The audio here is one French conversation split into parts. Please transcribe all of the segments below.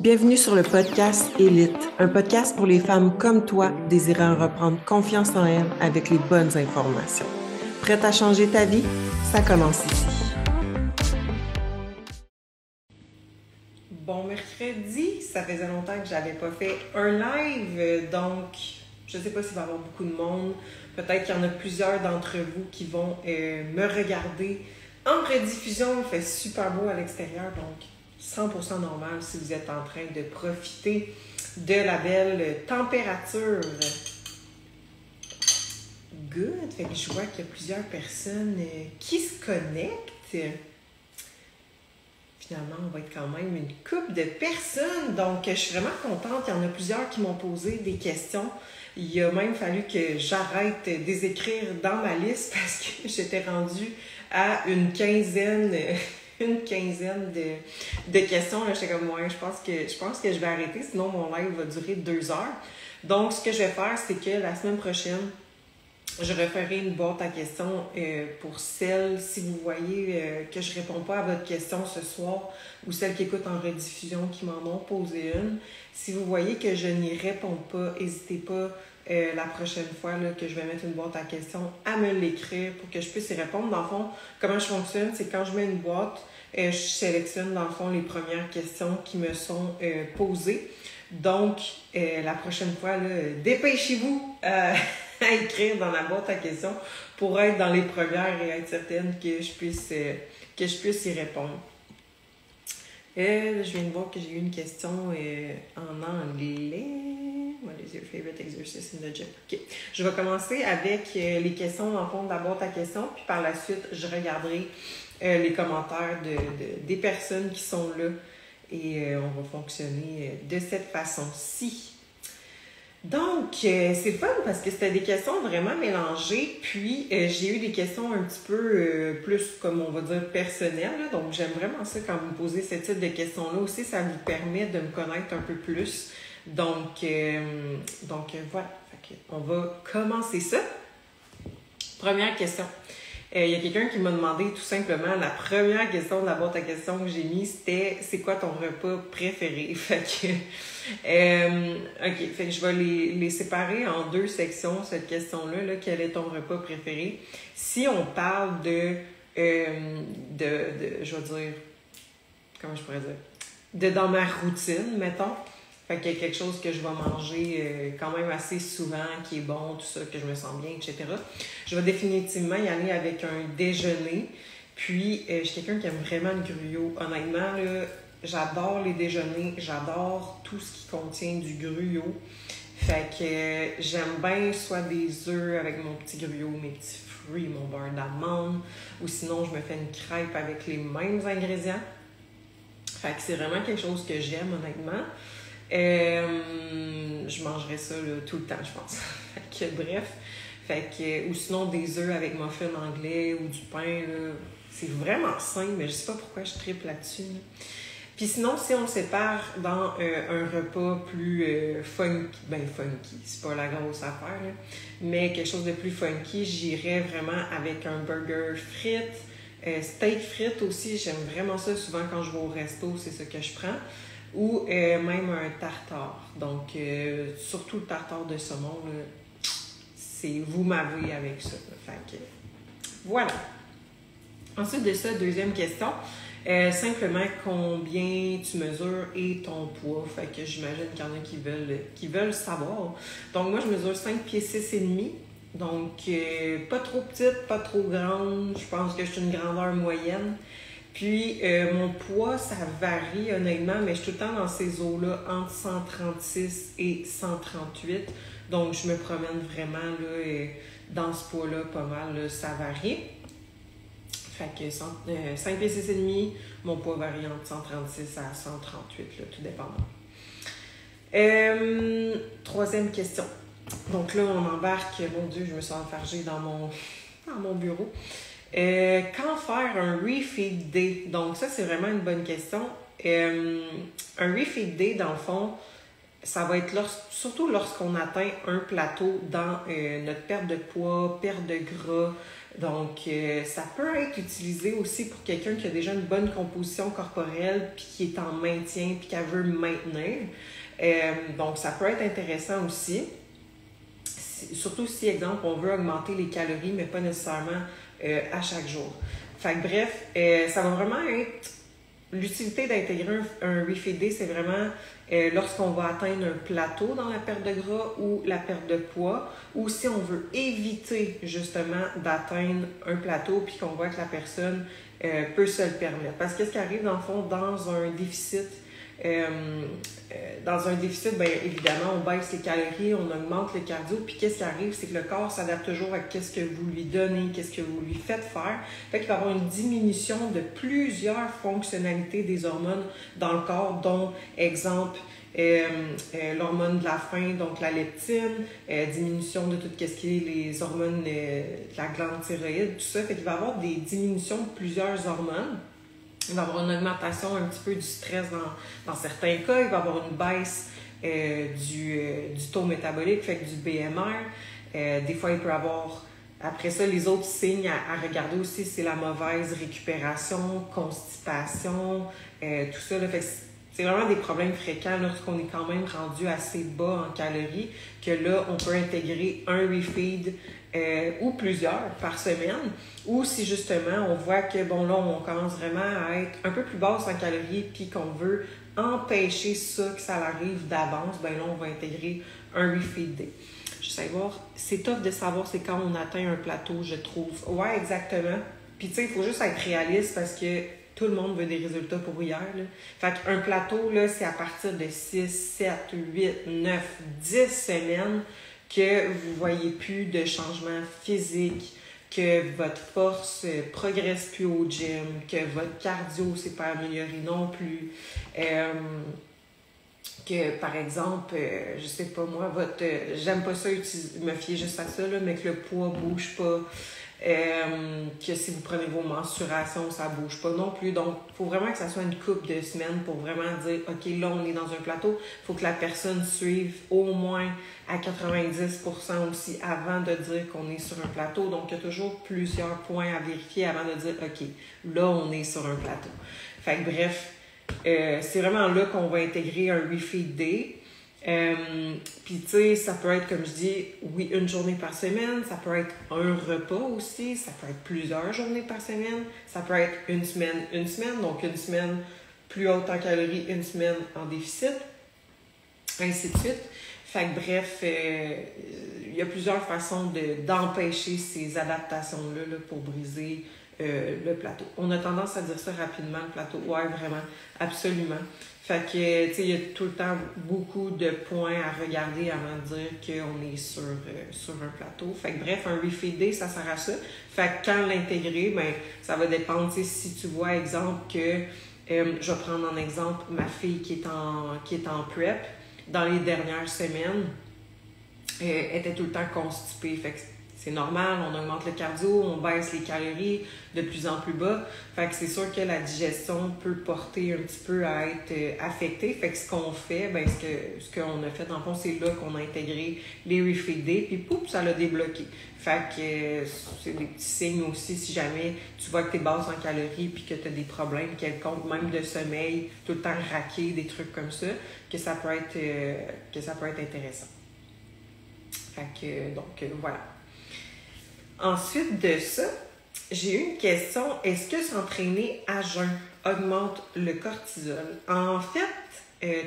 Bienvenue sur le podcast Élite, un podcast pour les femmes comme toi désirant reprendre confiance en elles avec les bonnes informations. Prête à changer ta vie? Ça commence ici. Bon mercredi, ça faisait longtemps que j'avais pas fait un live, donc je sais pas s'il va y avoir beaucoup de monde. Peut-être qu'il y en a plusieurs d'entre vous qui vont me regarder en rediffusion. Il fait super beau à l'extérieur, donc 100% normal si vous êtes en train de profiter de la belle température. Good! Fait que je vois qu'il y a plusieurs personnes qui se connectent. Finalement, on va être quand même une couple de personnes. Donc, je suis vraiment contente. Il y en a plusieurs qui m'ont posé des questions. Il a même fallu que j'arrête de les écrire dans ma liste parce que j'étais rendue à une quinzaine de questions. Là, j'étais comme, ouais, je pense que je vais arrêter, sinon mon live va durer 2 heures. Donc, ce que je vais faire, c'est que la semaine prochaine, je referai une boîte à questions pour celles, si vous voyez que je ne réponds pas à votre question ce soir, ou celles qui écoutent en rediffusion qui m'en ont posé une. Si vous voyez que je n'y réponds pas, n'hésitez pas la prochaine fois là, que je vais mettre une boîte à questions à me l'écrire pour que je puisse y répondre. Dans le fond, comment je fonctionne, c'est quand je mets une boîte, je sélectionne dans le fond les premières questions qui me sont posées. Donc, la prochaine fois, là, dépêchez-vous à écrire dans la boîte à questions pour être dans les premières et être certaine que je puisse y répondre. Je viens de voir que j'ai eu une question en anglais. What is your favorite exercise in the gym? OK. Je vais commencer avec les questions en fond de la boîte à questions, puis par la suite, je regarderai les commentaires des personnes qui sont là et on va fonctionner de cette façon-ci. Donc, c'est le fun parce que c'était des questions vraiment mélangées, puis j'ai eu des questions un petit peu plus, comme on va dire, personnelles. Là. Donc, j'aime vraiment ça quand vous me posez ce type de questions-là aussi. Ça vous permet de me connaître un peu plus. Donc voilà. Fait que on va commencer ça. Première question. Il y a quelqu'un qui m'a demandé tout simplement, la première question de la boîte à questions que j'ai mise, c'était « C'est quoi ton repas préféré? » Fait que, OK, fait que je vais les séparer en 2 sections, cette question-là. Là, quel est ton repas préféré? Si on parle je vais dire, comment je pourrais dire? De dans ma routine, mettons. Fait qu'il y a quelque chose que je vais manger quand même assez souvent, qui est bon, tout ça, que je me sens bien, etc. Je vais définitivement y aller avec un déjeuner. Puis, je suis quelqu'un qui aime vraiment le gruau. Honnêtement, là, j'adore les déjeuners, j'adore tout ce qui contient du gruau. Fait que j'aime bien soit des œufs avec mon petit gruau, mes petits fruits, mon beurre d'amande, ou sinon, je me fais une crêpe avec les mêmes ingrédients. Fait que c'est vraiment quelque chose que j'aime, honnêtement. Je mangerais ça là, tout le temps, je pense. Fait que, bref. Fait que, ou sinon des œufs avec muffin anglais ou du pain. Là. C'est vraiment simple, mais je sais pas pourquoi je triple là-dessus. Là. Puis sinon, si on sépare dans un repas plus funky, c'est pas la grosse affaire, là, mais quelque chose de plus funky, j'irais vraiment avec un burger frites, steak frites aussi. J'aime vraiment ça. Souvent, quand je vais au resto, c'est ça que je prends. Ou même un tartare. Donc, surtout le tartare de saumon, là, c'est vous m'avez avec ça. Là. Fait que, voilà. Ensuite de ça, deuxième question. Simplement, combien tu mesures et ton poids? Fait que j'imagine qu'il y en a qui veulent savoir. Donc, moi, je mesure 5 pieds 6 et demi. Donc, pas trop petite, pas trop grande. Je pense que je suis une grandeur moyenne. Puis, mon poids, ça varie honnêtement, mais je suis tout le temps dans ces eaux-là, entre 136 et 138. Donc, je me promène vraiment là, dans ce poids-là pas mal, là, ça varie. Fait que 5 pieds 6 et demi, mon poids varie entre 136 à 138, là, tout dépendant. Troisième question. Donc là, on embarque, mon Dieu, je me suis enfargée dans mon bureau. Quand faire un refeed day? Donc ça, c'est vraiment une bonne question. Un refeed day, dans le fond, ça va être surtout lorsqu'on atteint un plateau dans notre perte de poids, perte de gras, Donc, ça peut être utilisé aussi pour quelqu'un qui a déjà une bonne composition corporelle, puis qui est en maintien, puis qu'elle veut maintenir. Donc, ça peut être intéressant aussi. Surtout si, exemple, on veut augmenter les calories, mais pas nécessairement à chaque jour. Fait que bref, ça va vraiment être... L'utilité d'intégrer un Refeed Day, c'est vraiment lorsqu'on va atteindre un plateau dans la perte de gras ou la perte de poids, ou si on veut éviter justement d'atteindre un plateau puis qu'on voit que la personne peut se le permettre. Parce que qu'est-ce qui arrive dans le fond dans un déficit? Bien évidemment, on baisse les calories, on augmente le cardio, puis qu'est-ce qui arrive, c'est que le corps s'adapte toujours à qu'est-ce que vous lui donnez, qu'est-ce que vous lui faites faire. Fait qu'il va y avoir une diminution de plusieurs fonctionnalités des hormones dans le corps, dont, exemple, l'hormone de la faim, donc la leptine, diminution de tout ce qui est les hormones de la glande thyroïde, tout ça. Fait qu'il va y avoir des diminutions de plusieurs hormones. Il va y avoir une augmentation un petit peu du stress dans certains cas. Il va y avoir une baisse du taux métabolique, fait que du BMR. Des fois, il peut y avoir... Après ça, les autres signes à regarder aussi, c'est la mauvaise récupération, constipation, tout ça. Là, fait que c'est vraiment des problèmes fréquents lorsqu'on est quand même rendu assez bas en calories, que là, on peut intégrer un refeed ou plusieurs par semaine, ou si justement on voit que, bon là, on commence vraiment à être un peu plus basse en calories puis qu'on veut empêcher ça, que ça arrive d'avance, ben là, on va intégrer un refeed day. Je sais voir, c'est tough de savoir c'est quand on atteint un plateau, je trouve. Ouais, exactement. Puis tu sais, il faut juste être réaliste parce que tout le monde veut des résultats pour hier, là. Fait qu'un plateau, là, c'est à partir de 6, 7, 8, 9, 10 semaines que vous ne voyez plus de changement physique, que votre force progresse plus au gym, que votre cardio ne s'est pas amélioré non plus, que par exemple, je sais pas moi, j'aime pas ça me fier juste à ça, là, mais que le poids bouge pas, que si vous prenez vos mensurations, ça bouge pas non plus. Donc, il faut vraiment que ça soit une couple de semaines pour vraiment dire, OK, là, on est dans un plateau. Il faut que la personne suive au moins à 90% aussi avant de dire qu'on est sur un plateau. Donc, il y a toujours plusieurs points à vérifier avant de dire, OK, là, on est sur un plateau. Fait que bref, c'est vraiment là qu'on va intégrer un refeed day. Puis tu sais, ça peut être, comme je dis, oui, une journée par semaine, ça peut être un repas aussi, ça peut être plusieurs journées par semaine, ça peut être une semaine, donc une semaine plus haute en calories, une semaine en déficit, ainsi de suite. Fait que bref, il y a plusieurs façons d'empêcher ces adaptations-là là, pour briser le plateau. On a tendance à dire ça rapidement, le plateau. Ouais, vraiment, absolument. Fait que, tu sais, il y a tout le temps beaucoup de points à regarder avant de dire qu'on est sur un plateau. Fait que bref, un refeed day, ça sert à ça. Fait que quand l'intégrer, ben, ça va dépendre, tu sais, si tu vois, exemple, que, je vais prendre en exemple ma fille qui est en prep, dans les dernières semaines, était tout le temps constipée. Fait que c'est normal, on augmente le cardio, on baisse les calories de plus en plus bas. Fait que c'est sûr que la digestion peut porter un petit peu à être affectée. Fait que ce qu'on fait, ben ce qu'on a fait dans le fond, c'est là qu'on a intégré les refeed days, puis pouf, ça l'a débloqué. Fait que c'est des petits signes aussi si jamais tu vois que tu es basse en calories puis que tu as des problèmes quelconques, même de sommeil, tout le temps raqué, des trucs comme ça, que ça peut être intéressant. Fait que, donc, voilà. Ensuite de ça, j'ai eu une question. Est-ce que s'entraîner à jeun augmente le cortisol? En fait,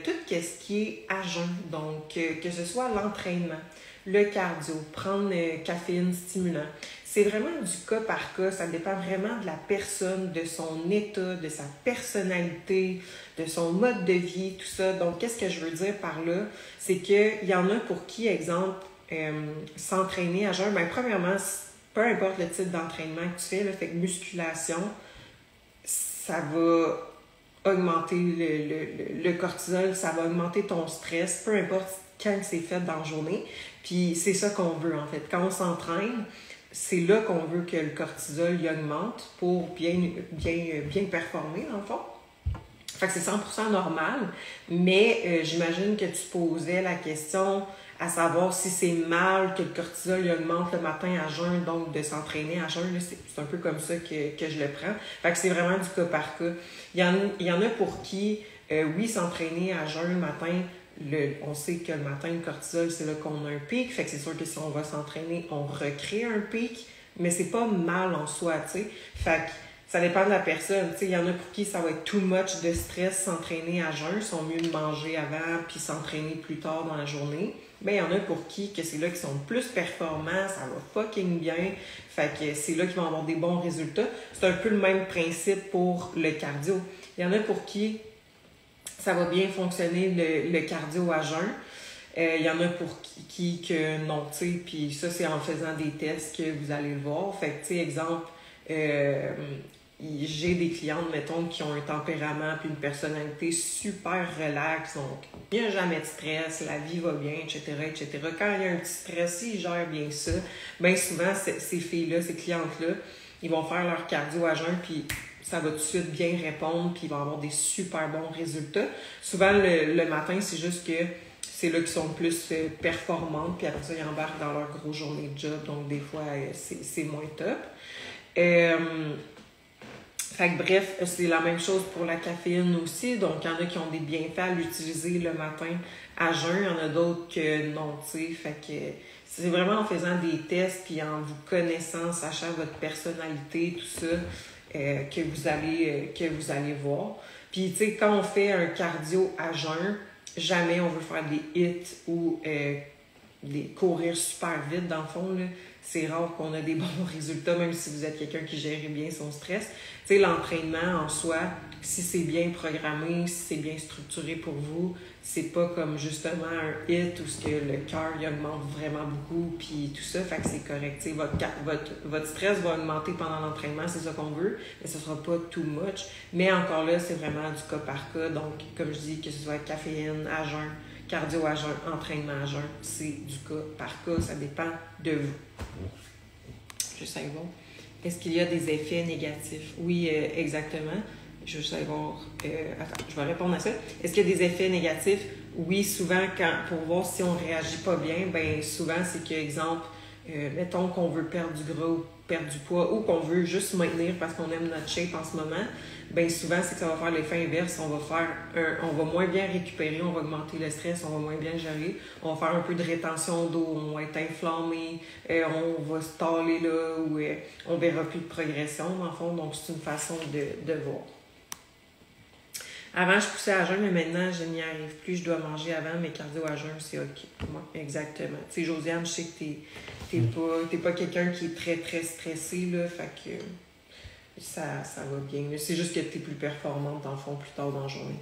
tout ce qui est à jeun, donc que ce soit l'entraînement, le cardio, prendre caféine stimulant, c'est vraiment du cas par cas. Ça dépend vraiment de la personne, de son état, de sa personnalité, de son mode de vie, tout ça. Donc, qu'est-ce que je veux dire par là? C'est qu'il y en a pour qui, exemple, s'entraîner à jeun, bien, premièrement, peu importe le type d'entraînement que tu fais, là, fait que musculation, ça va augmenter le cortisol, ça va augmenter ton stress, peu importe quand c'est fait dans la journée. Puis c'est ça qu'on veut en fait. Quand on s'entraîne, c'est là qu'on veut que le cortisol y augmente pour bien performer dans le fond. Fait que c'est 100% normal, mais j'imagine que tu posais la question à savoir si c'est mal que le cortisol il augmente le matin à jeun, donc de s'entraîner à jeun. C'est un peu comme ça que je le prends. Fait que c'est vraiment du cas par cas. Il y en a pour qui, oui, s'entraîner à jeun le matin, on sait que le matin, le cortisol, c'est là qu'on a un pic. Fait que c'est sûr que si on va s'entraîner, on recrée un pic, mais c'est pas mal en soi, tu sais. Fait que ça dépend de la personne. Tu sais, il y en a pour qui ça va être too much de stress s'entraîner à jeun. Ils sont mieux de manger avant puis s'entraîner plus tard dans la journée. Mais il y en a pour qui que c'est là qu'ils sont plus performants, ça va fucking bien. Fait que c'est là qu'ils vont avoir des bons résultats. C'est un peu le même principe pour le cardio. Il y en a pour qui ça va bien fonctionner le cardio à jeun. Il y en a pour qui que non, tu sais, puis ça, c'est en faisant des tests que vous allez le voir. Fait que, tu sais, exemple, j'ai des clientes, mettons, qui ont un tempérament puis une personnalité super relax, donc il n'y a jamais de stress, la vie va bien, etc., etc. Quand il y a un petit stress, ils gèrent bien ça. Bien souvent, ces filles-là, ces clientes-là, ils vont faire leur cardio à jeun, puis ça va tout de suite bien répondre, puis ils vont avoir des super bons résultats. Souvent, le matin, c'est juste que c'est là qu'ils sont plus performantes, puis après ça, ils embarquent dans leur grosse journée de job, donc des fois, c'est moins top. Fait que bref, c'est la même chose pour la caféine aussi. Donc, il y en a qui ont des bienfaits à l'utiliser le matin à jeun. Il y en a d'autres que non, tu sais. Fait que c'est vraiment en faisant des tests puis en vous connaissant, sachant votre personnalité, tout ça, que vous allez voir. Puis, tu sais, quand on fait un cardio à jeun, jamais on veut faire des hits ou courir super vite, dans le fond, là. C'est rare qu'on a des bons résultats, même si vous êtes quelqu'un qui gère bien son stress. Tu sais, l'entraînement en soi, si c'est bien programmé, si c'est bien structuré pour vous, c'est pas comme justement un hit où ce que le cœur il augmente vraiment beaucoup, puis tout ça, fait que c'est correct. Tu sais, votre stress va augmenter pendant l'entraînement, c'est ça qu'on veut, mais ce sera pas too much. Mais encore là, c'est vraiment du cas par cas. Donc, comme je dis, que ce soit caféine, à jeun, cardio à jeun, entraînement à jeun, c'est du cas par cas, ça dépend de vous. Juste aller voir. Est-ce qu'il y a des effets négatifs? Oui, exactement. Je veux juste aller voir. Attends, je vais répondre à ça. Est-ce qu'il y a des effets négatifs? Oui, souvent, pour voir si on ne réagit pas bien, ben souvent, c'est que, exemple, mettons qu'on veut perdre du gras ou perdre du poids ou qu'on veut juste se maintenir parce qu'on aime notre shape en ce moment, bien souvent, c'est que ça va faire l'effet inverse. On va moins bien récupérer, on va augmenter le stress, on va moins bien gérer, on va faire un peu de rétention d'eau, on va être inflammé, on va se taler là, ou on verra plus de progression, dans le fond. Donc, c'est une façon de voir. Avant, je poussais à jeun, mais maintenant, je n'y arrive plus. Je dois manger avant, mais cardio à jeun, c'est OK. Moi, exactement. Tu sais, Josiane, je sais que t'es pas quelqu'un qui est très, très stressé, là, fait que ça va bien. C'est juste que t'es plus performante, dans le fond, plus tard dans la journée.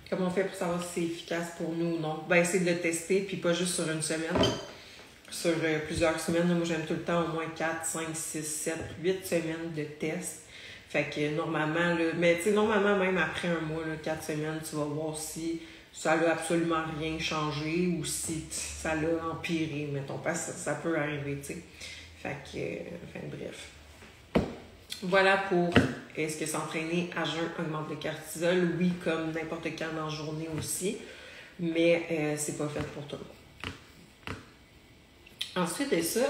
Comment on fait pour savoir si c'est efficace pour nous ou non? Ben, c'est de le tester, puis pas juste sur une semaine. Sur plusieurs semaines. Là, moi, j'aime tout le temps au moins 4, 5, 6, 7, 8 semaines de tests. Fait que normalement, là, mais tu sais, normalement, même après un mois, là, 4 semaines, tu vas voir si ça n'a absolument rien changé ou si ça l'a empiré, mettons, parce que ça peut arriver, tu sais. Fait que, enfin, bref. Voilà pour est-ce que s'entraîner à jeun augmente le cortisol? Oui, comme n'importe quand dans la journée aussi, mais c'est pas fait pour tout le monde. Ensuite de ça,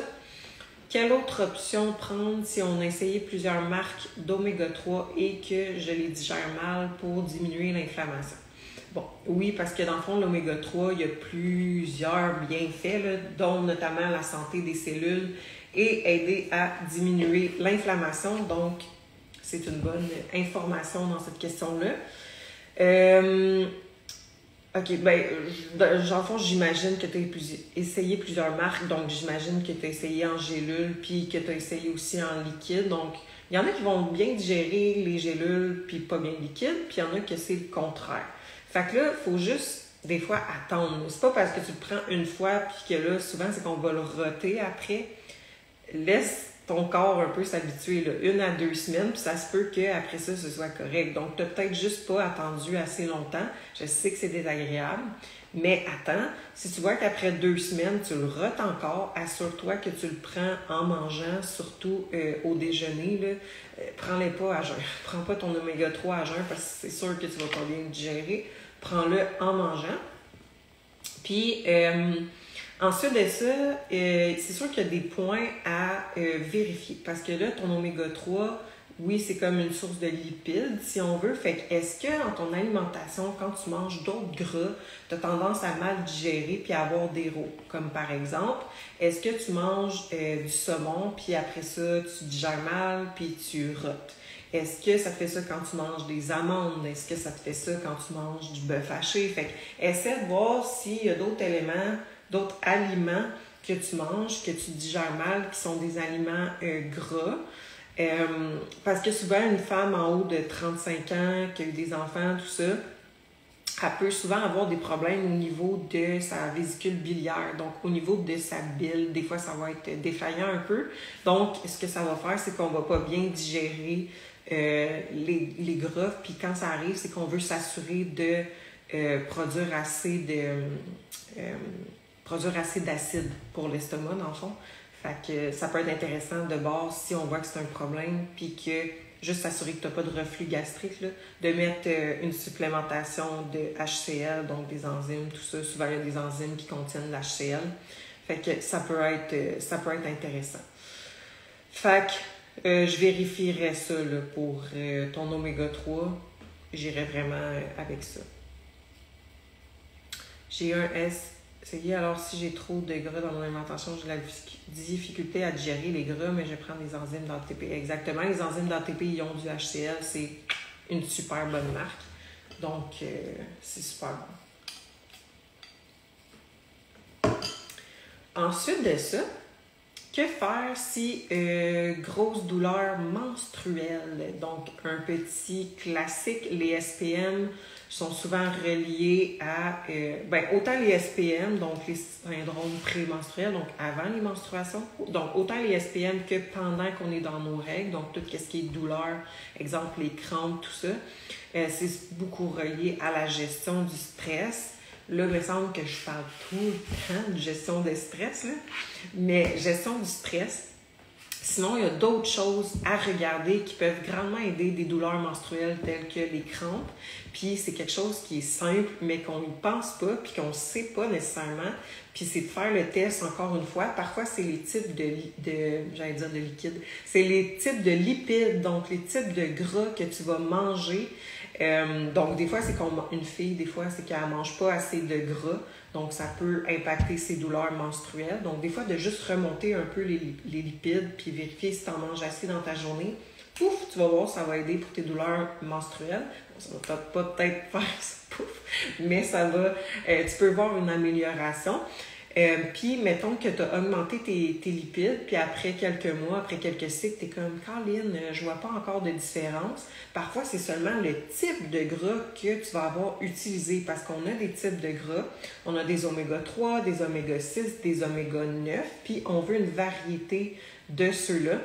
quelle autre option prendre si on a essayé plusieurs marques d'oméga 3 et que je les digère mal pour diminuer l'inflammation? Bon, oui, parce que dans le fond, l'oméga 3, il y a plusieurs bienfaits, là, dont notamment la santé des cellules et aider à diminuer l'inflammation. Donc, c'est une bonne information dans cette question-là. OK, ben, dans le fond, j'imagine que tu as essayé plusieurs marques, donc j'imagine que tu as essayé en gélule, puis que tu as essayé aussi en liquide. Donc, il y en a qui vont bien digérer les gélules, puis pas bien liquide, puis il y en a que c'est le contraire. Fait que là, il faut juste, des fois, attendre. C'est pas parce que tu le prends une fois, puis que là, souvent, c'est qu'on va le roter après. Laisse ton corps un peu s'habituer, là, 1 à 2 semaines, puis ça se peut qu'après ça, ce soit correct. Donc, tu n'as peut-être juste pas attendu assez longtemps. Je sais que c'est désagréable, mais attends, si tu vois qu'après 2 semaines, tu le rotes encore, assure-toi que tu le prends en mangeant, surtout au déjeuner, là. Prends-les pas à jeun. Prends pas ton oméga 3 à jeun parce que c'est sûr que tu vas pas bien le digérer. Prends-le en mangeant. Puis, ensuite de ça, c'est sûr qu'il y a des points à vérifier. Parce que là, ton oméga 3, oui, c'est comme une source de lipides, si on veut. Fait que est-ce que dans ton alimentation, quand tu manges d'autres gras, tu as tendance à mal digérer puis à avoir des rots? Comme par exemple, est-ce que tu manges du saumon puis après ça, tu digères mal puis tu rotes? Est-ce que ça te fait ça quand tu manges des amandes? Est-ce que ça te fait ça quand tu manges du bœuf haché? Fait que essaie de voir s'il y a d'autres éléments, d'autres aliments que tu manges, que tu digères mal, qui sont des aliments gras. Parce que souvent, une femme en haut de 35 ans, qui a eu des enfants, tout ça, elle peut souvent avoir des problèmes au niveau de sa vésicule biliaire, donc au niveau de sa bile. Des fois, ça va être défaillant un peu. Donc, ce que ça va faire, c'est qu'on va pas bien digérer les gras. Puis quand ça arrive, c'est qu'on veut s'assurer de produire assez d'acide pour l'estomac, dans le fond. Fait que ça peut être intéressant de voir si on voit que c'est un problème, puis que juste s'assurer que tu n'as pas de reflux gastrique, là, de mettre une supplémentation de HCl, donc des enzymes, tout ça. Souvent, il y a des enzymes qui contiennent l'HCl. Fait que ça peut être intéressant. Fait que je vérifierais ça là, pour ton oméga 3. J'irais vraiment avec ça. J'ai un S. Alors, si j'ai trop de gras dans mon alimentation, j'ai la difficulté à digérer les gras, mais je prends des enzymes d'ATP. Exactement, les enzymes d'ATP, ils ont du HCl, c'est une super bonne marque. Donc, c'est super bon. Ensuite de ça, que faire si grosse douleur menstruelle? Donc, un petit classique, les SPM sont souvent reliés à, autant les SPM, donc les syndromes prémenstruels, donc avant les menstruations, donc autant les SPM que pendant qu'on est dans nos règles, donc tout ce qui est douleur, exemple les crampes, tout ça, c'est beaucoup relié à la gestion du stress. Là, il me semble que je parle tout le temps de gestion de stress, là. Mais gestion du stress, sinon, il y a d'autres choses à regarder qui peuvent grandement aider des douleurs menstruelles telles que les crampes. Puis c'est quelque chose qui est simple, mais qu'on n'y pense pas, puis qu'on ne sait pas nécessairement. Puis c'est de faire le test encore une fois. Parfois, c'est les types de liquide. C'est les types de lipides, donc les types de gras que tu vas manger. Donc, des fois, c'est une fille, des fois, c'est qu'elle ne mange pas assez de gras. Donc, ça peut impacter ses douleurs menstruelles. Donc, des fois, de juste remonter un peu les lipides puis vérifier si tu en manges assez dans ta journée. Pouf, tu vas voir, ça va aider pour tes douleurs menstruelles. Ça va pas peut-être faire ça, pouf, mais ça va, tu peux voir une amélioration. Puis, mettons que tu as augmenté tes lipides, puis après quelques mois, après quelques cycles, tu es comme « Caroline, je vois pas encore de différence. » Parfois, c'est seulement le type de gras que tu vas avoir utilisé, parce qu'on a des types de gras. On a des oméga 3, des oméga 6, des oméga 9, puis on veut une variété de ceux-là.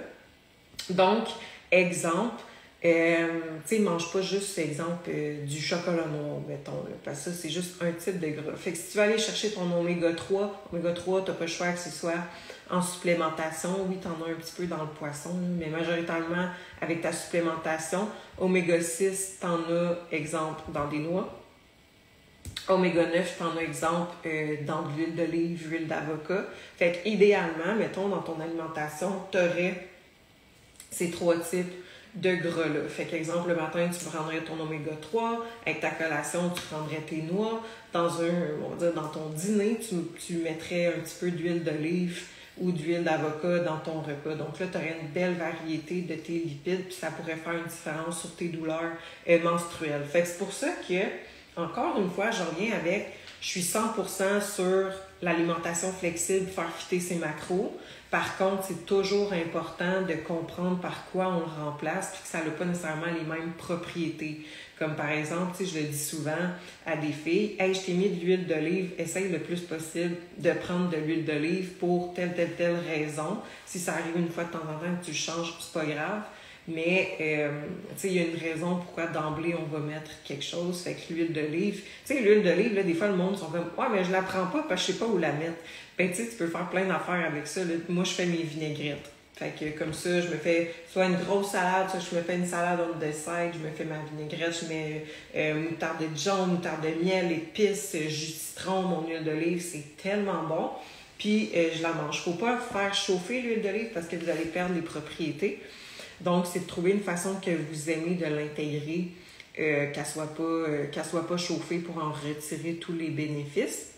Donc, exemple, tu sais, mange pas juste, exemple, du chocolat noir, mettons, là, parce que ça, c'est juste un type de gras. Fait que si tu vas aller chercher ton oméga 3, t'as pas le choix que ce soit en supplémentation. Oui, t'en as un petit peu dans le poisson, là, mais majoritairement, avec ta supplémentation, oméga 6, t'en as, exemple, dans des noix. Oméga 9, t'en as, exemple, dans de l'huile d'olive, l'huile d'avocat. Fait que, idéalement, mettons, dans ton alimentation, t'aurais ces 3 types de gras-là. Fait qu'exemple, le matin, tu prendrais ton oméga 3, avec ta collation, tu prendrais tes noix. Dans ton dîner, tu mettrais un petit peu d'huile d'olive ou d'huile d'avocat dans ton repas. Donc là, tu aurais une belle variété de tes lipides, puis ça pourrait faire une différence sur tes douleurs menstruelles. Fait que c'est pour ça que, encore une fois, je reviens avec Je suis 100% sur l'alimentation flexible, faire fitter ses macros. Par contre, c'est toujours important de comprendre par quoi on le remplace puis que ça n'a pas nécessairement les mêmes propriétés. Comme par exemple, je le dis souvent à des filles, « Hey, je t'ai mis de l'huile d'olive, essaye le plus possible de prendre de l'huile d'olive pour telle raison. Si ça arrive une fois de temps en temps que tu le changes, c'est pas grave. Mais, il y a une raison pourquoi d'emblée on va mettre quelque chose. Fait que l'huile d'olive, l'huile d'olive, là, des fois, le monde sont comme, ouais, mais je la prends pas parce que je sais pas où la mettre. Ben, tu peux faire plein d'affaires avec ça. Là. Moi, je fais mes vinaigrettes. Fait que comme ça, je me fais soit une grosse salade, soit je me fais une salade on the side, je me fais ma vinaigrette, je mets moutarde de Dijon, moutarde de miel, épices, jus de citron, mon huile d'olive, c'est tellement bon. Puis je la mange. Faut pas faire chauffer l'huile d'olive parce que vous allez perdre les propriétés. Donc, c'est de trouver une façon que vous aimez de l'intégrer, qu'elle soit pas chauffée pour en retirer tous les bénéfices.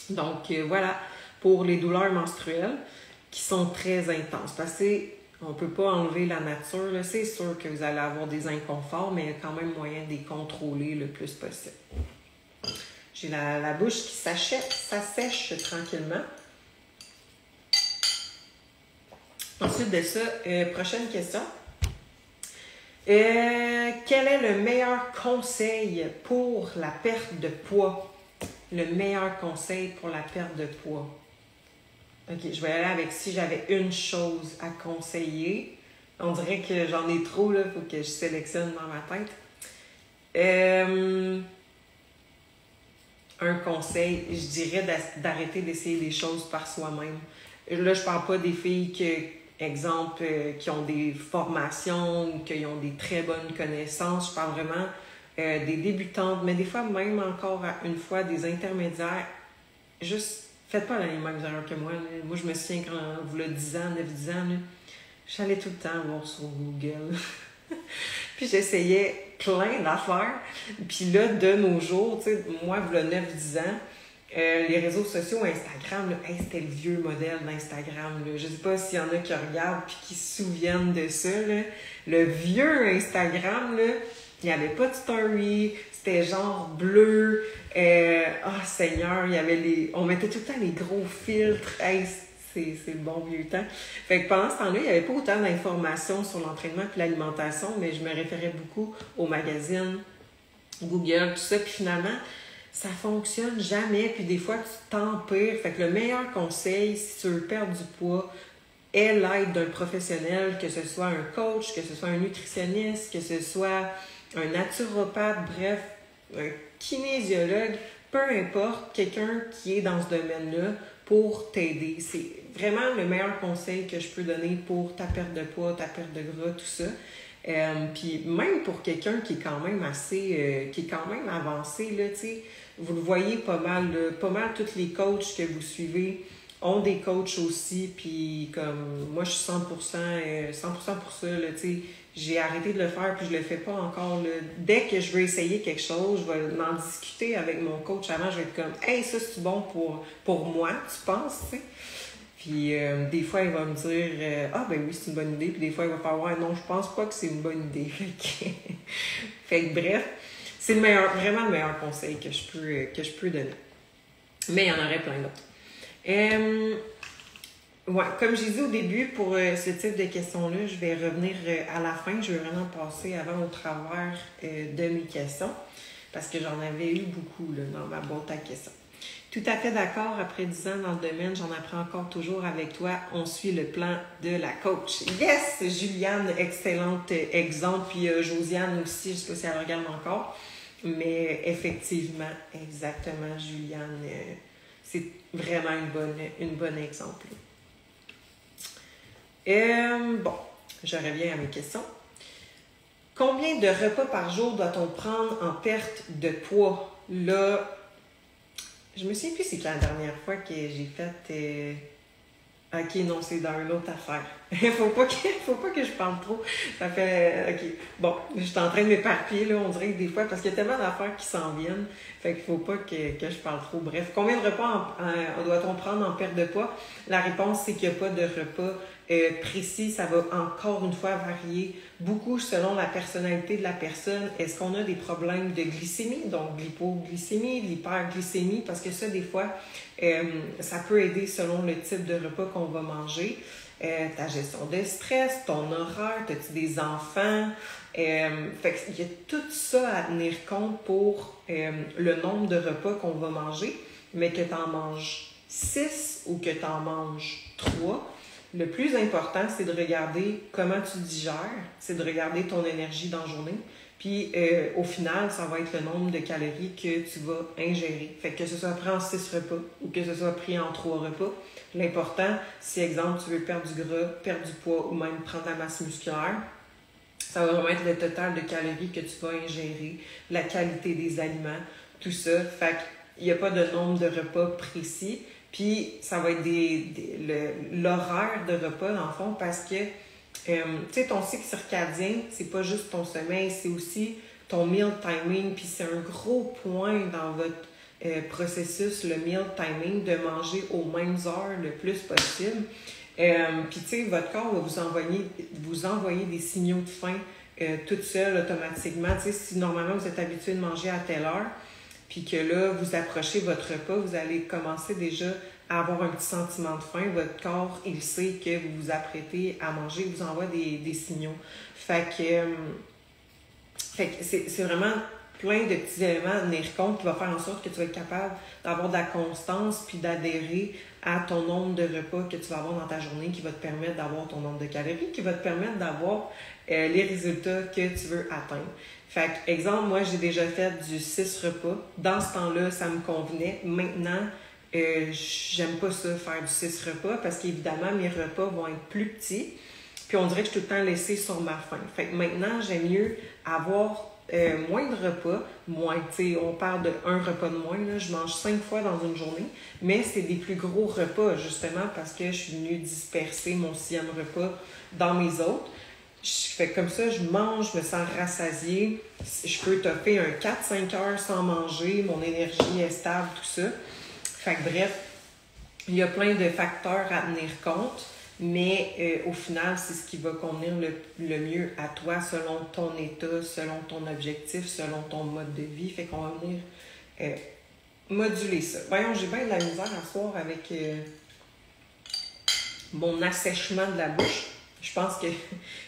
Donc, voilà, pour les douleurs menstruelles qui sont très intenses. Parce qu'on ne peut pas enlever la nature. Là. C'est sûr que vous allez avoir des inconforts, mais il y a quand même moyen de les contrôler le plus possible. J'ai la bouche qui s'assèche tranquillement. Ensuite de ça, prochaine question. Quel est le meilleur conseil pour la perte de poids? Le meilleur conseil pour la perte de poids. OK, je vais aller avec si j'avais une chose à conseiller. On dirait que j'en ai trop, là, il faut que je sélectionne dans ma tête. Un conseil, je dirais d'arrêter d'essayer des choses par soi-même. Là, je parle pas des filles qui ont des formations ou qui ont des très bonnes connaissances. Je parle vraiment des débutantes, mais des fois même encore une fois des intermédiaires. Juste, faites pas les mêmes erreurs que moi. Là. Moi, je me souviens quand vous l'avez 10 ans, 9-10 ans, j'allais tout le temps voir sur Google. Puis j'essayais plein d'affaires. Puis là, de nos jours, tu sais, moi, vous l'avez 9-10 ans, les réseaux sociaux, Instagram, là, c'était le vieux modèle d'Instagram. Là. Je sais pas s'il y en a qui regardent puis qui se souviennent de ça. Là. Le vieux Instagram, là, il n'y avait pas de story, c'était genre bleu. Seigneur, il y avait on mettait tout le temps les gros filtres. C'est le bon vieux temps. Fait que pendant ce temps-là, il n'y avait pas autant d'informations sur l'entraînement et l'alimentation, mais je me référais beaucoup aux magazines, Google, tout ça. Puis finalement, ça fonctionne jamais. Puis des fois, tu t'empires. Fait que le meilleur conseil, si tu veux perdre du poids, est l'aide d'un professionnel, que ce soit un coach, que ce soit un nutritionniste, que ce soit un naturopathe, bref, un kinésiologue, peu importe, quelqu'un qui est dans ce domaine-là pour t'aider. C'est vraiment le meilleur conseil que je peux donner pour ta perte de poids, ta perte de gras, tout ça. Puis même pour quelqu'un qui est quand même qui est quand même avancé, là, tu sais, vous le voyez pas mal tous les coachs que vous suivez ont des coachs aussi, puis comme moi je suis 100% pour ça, là, tu sais, j'ai arrêté de le faire puis je le fais pas encore, là. Dès que je veux essayer quelque chose, je vais en discuter avec mon coach avant, je vais être comme « Hey, ça c'est bon pour moi, tu penses, tu sais? » Puis des fois, il va me dire « Ah ben oui, c'est une bonne idée », puis des fois, il va faire « Ouais, non, je pense pas que c'est une bonne idée. » Fait que bref, c'est vraiment le meilleur conseil que je peux donner. Mais il y en aurait plein d'autres. Ouais, comme j'ai dit au début, pour ce type de questions-là, je vais revenir à la fin. Je vais vraiment passer avant au travers de mes questions parce que j'en avais eu beaucoup là, dans ma boîte à questions. Tout à fait d'accord. Après 10 ans dans le domaine, j'en apprends encore toujours avec toi. On suit le plan de la coach. Yes! Juliane, excellente exemple. Puis Josiane aussi, je ne sais pas si elle regarde encore. Mais effectivement, exactement, Juliane, c'est vraiment une bonne exemple. Bon, je reviens à mes questions. Combien de repas par jour doit-on prendre en perte de poids? Là, je me souviens plus c'est la dernière fois que j'ai fait... Ok, non, c'est dans une autre affaire. faut pas que je parle trop. Ça fait... Ok, bon, je suis en train de m'éparpiller, là, on dirait que des fois, parce qu'il y a tellement d'affaires qui s'en viennent, fait qu'il faut pas que je parle trop. Bref, combien de repas doit-on prendre en perte de poids? La réponse, c'est qu'il n'y a pas de repas précis. Ça va encore une fois varier beaucoup selon la personnalité de la personne. Est-ce qu'on a des problèmes de glycémie, donc de l'hypoglycémie, de l'hyperglycémie, parce que ça, des fois, ça peut aider selon le type de repas qu'on va manger. Ta gestion de stress, ton horaire, as-tu des enfants? Fait qu'il y a tout ça à tenir compte pour le nombre de repas qu'on va manger, mais que tu en manges 6 ou que tu en manges 3. Le plus important, c'est de regarder comment tu digères, c'est de regarder ton énergie dans la journée. Puis, au final, ça va être le nombre de calories que tu vas ingérer. Fait que ce soit pris en 6 repas ou que ce soit pris en 3 repas. L'important, si, exemple, tu veux perdre du gras, perdre du poids ou même prendre la masse musculaire, ça va vraiment être le total de calories que tu vas ingérer, la qualité des aliments, tout ça. Fait qu'il n'y a pas de nombre de repas précis. Puis, ça va être l'horaire de repas, dans le fond, parce que, tu sais, ton cycle circadien, c'est pas juste ton sommeil, c'est aussi ton meal timing. Puis, c'est un gros point dans votre processus, le meal timing, de manger aux mêmes heures le plus possible. Puis, tu sais, votre corps va vous envoyer des signaux de faim tout seul, automatiquement. Tu sais, si normalement vous êtes habitué de manger à telle heure, puis que là, vous approchez votre repas, vous allez commencer déjà à avoir un petit sentiment de faim. Votre corps, il sait que vous vous apprêtez à manger, il vous envoie des signaux. Fait que c'est vraiment plein de petits éléments à tenir compte qui va faire en sorte que tu vas être capable d'avoir de la constance puis d'adhérer à ton nombre de repas que tu vas avoir dans ta journée, qui va te permettre d'avoir ton nombre de calories, qui va te permettre d'avoir les résultats que tu veux atteindre. Fait que, exemple, moi, j'ai déjà fait du 6 repas. Dans ce temps-là, ça me convenait. Maintenant, j'aime pas ça, faire du 6 repas, parce qu'évidemment, mes repas vont être plus petits. Puis on dirait que je suis tout le temps laissée sur ma faim. Fait que maintenant, j'aime mieux avoir moins de repas. Moins, tu sais, on parle de 1 repas de moins. Là. Je mange 5 fois dans une journée. Mais c'est des plus gros repas, justement, parce que je suis venue disperser mon 6e repas dans mes autres. Fait comme ça, je mange, je me sens rassasiée. Je peux toffer un 4-5 heures sans manger. Mon énergie est stable, tout ça. Fait que bref, il y a plein de facteurs à tenir compte. Mais au final, c'est ce qui va convenir le mieux à toi, selon ton état, selon ton objectif, selon ton mode de vie. Fait qu'on va venir moduler ça. Voyons, j'ai bien de la misère à soir avec mon assèchement de la bouche. Je pense que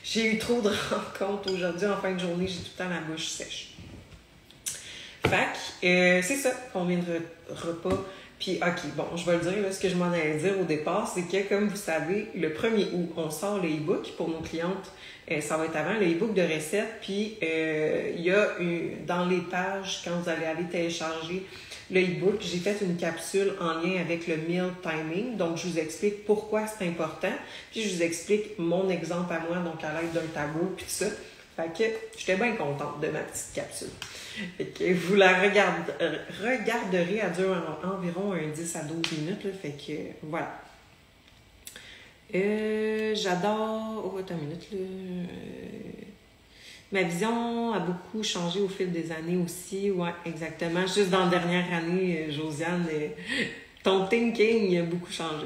j'ai eu trop de rencontres aujourd'hui. En fin de journée, j'ai tout le temps la bouche sèche. Fait que c'est ça, combien de repas. Puis, OK, bon, je vais le dire, là, ce que je m'en allais dire au départ, c'est que, comme vous savez, le 1er août, on sort le e-book pour nos clientes. Ça va être avant, le e-book de recettes. Puis, il y a dans les pages, quand vous allez aller télécharger le e-book, j'ai fait une capsule en lien avec le meal timing. Donc, je vous explique pourquoi c'est important. Puis, je vous explique mon exemple à moi, donc à l'aide d'un tableau, puis tout ça. Fait que j'étais bien contente de ma petite capsule. Fait que vous la regarderez, elle dure environ 10 à 12 minutes. Là, fait que voilà. J'adore. Oh, attends une minute. Là. Ma vision a beaucoup changé au fil des années aussi. Ouais, exactement. Juste dans la dernière année, Josiane, ton thinking a beaucoup changé.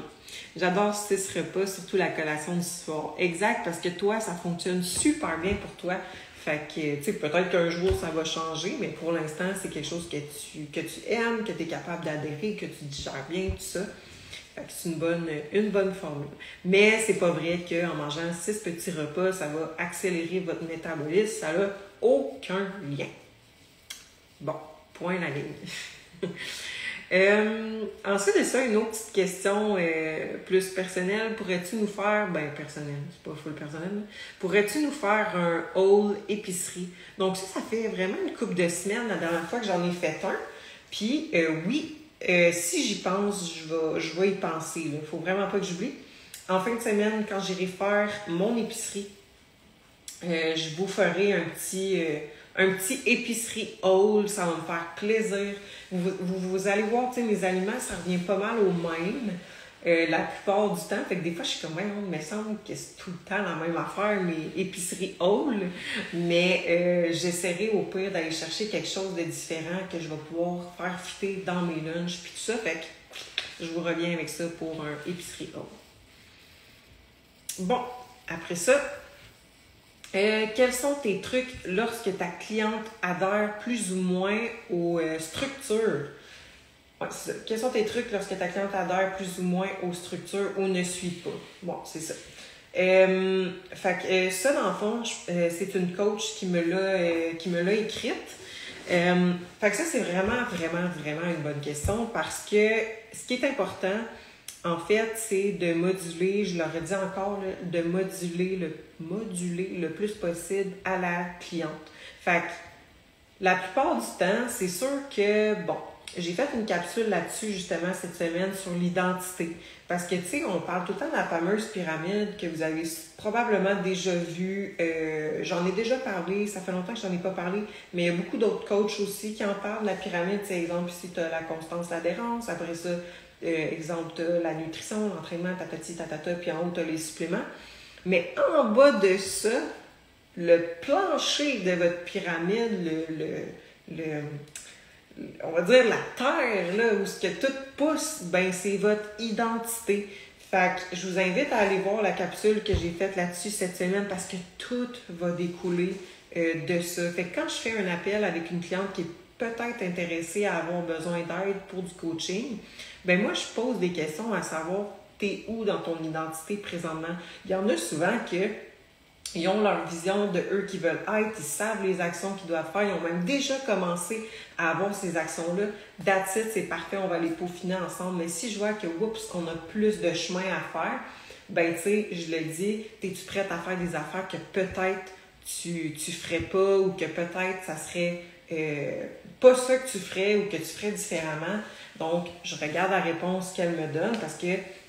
J'adore 6 repas, surtout la collation du soir. Exact, parce que toi, ça fonctionne super bien pour toi. Fait que, tu sais, peut-être qu'un jour, ça va changer, mais pour l'instant, c'est quelque chose que tu aimes, que tu es capable d'adhérer, que tu digères bien, tout ça. Fait que c'est une bonne formule. Mais c'est pas vrai qu'en mangeant 6 petits repas, ça va accélérer votre métabolisme. Ça n'a aucun lien. Bon, point la ligne. Ensuite de ça, une autre petite question plus personnelle. Pourrais-tu nous faire, personnel, c'est pas full personnel, pourrais-tu nous faire un haul épicerie? Donc ça fait vraiment une couple de semaines, la dernière fois que j'en ai fait un. Puis oui, si j'y pense, je vais y penser. Il ne faut vraiment pas que j'oublie. En fin de semaine, quand j'irai faire mon épicerie, je vous ferai un petit épicerie haul, ça va me faire plaisir. Vous allez voir, tu sais, mes aliments, ça revient pas mal au même la plupart du temps. Fait que des fois, je suis comme, il me semble que c'est tout le temps la même affaire, mes épiceries haul. Mais j'essaierai au pire d'aller chercher quelque chose de différent que je vais pouvoir faire fitter dans mes lunchs, puis tout ça. Fait que je vous reviens avec ça pour un épicerie haul. Bon, après ça, quels sont tes trucs lorsque ta cliente adhère plus ou moins aux structures? Ouais, c'est ça. Quels sont tes trucs lorsque ta cliente adhère plus ou moins aux structures ou ne suit pas? Bon, c'est ça. Fait que ça, dans le fond, c'est une coach qui me l'a écrite. Fait que ça, c'est vraiment, vraiment, vraiment une bonne question parce que ce qui est important, en fait, c'est de moduler, je leur ai dit encore, là, de moduler le plus possible à la cliente. Fait que la plupart du temps, c'est sûr que, bon, j'ai fait une capsule là-dessus justement cette semaine sur l'identité. Parce que, tu sais, on parle tout le temps de la fameuse pyramide que vous avez probablement déjà vue. J'en ai déjà parlé, ça fait longtemps que je n'en ai pas parlé, mais il y a beaucoup d'autres coachs aussi qui en parlent de la pyramide. C'est exemple, ici, tu as la constance, l'adhérence. Après ça, exemple, tu as la nutrition, l'entraînement, tatati, tatata, puis en haut, tu as les suppléments. Mais en bas de ça, le plancher de votre pyramide, on va dire la terre, là, où ce que tout pousse, ben c'est votre identité. Fait que je vous invite à aller voir la capsule que j'ai faite là-dessus cette semaine parce que tout va découler de ça. Fait que quand je fais un appel avec une cliente qui est peut-être intéressée à avoir besoin d'aide pour du coaching, ben moi, je pose des questions à savoir t'es où dans ton identité présentement. Il y en a souvent que ils ont leur vision de eux qui veulent être, ils savent les actions qu'ils doivent faire, ils ont même déjà commencé à avoir ces actions-là. That's it, c'est parfait, on va les peaufiner ensemble. Mais si je vois que, oups, on a plus de chemin à faire, ben tu sais, je le dis, es-tu prête à faire des affaires que peut-être tu ferais pas ou que peut-être ça serait pas ça que tu ferais ou que tu ferais différemment. Donc, je regarde la réponse qu'elle me donne parce que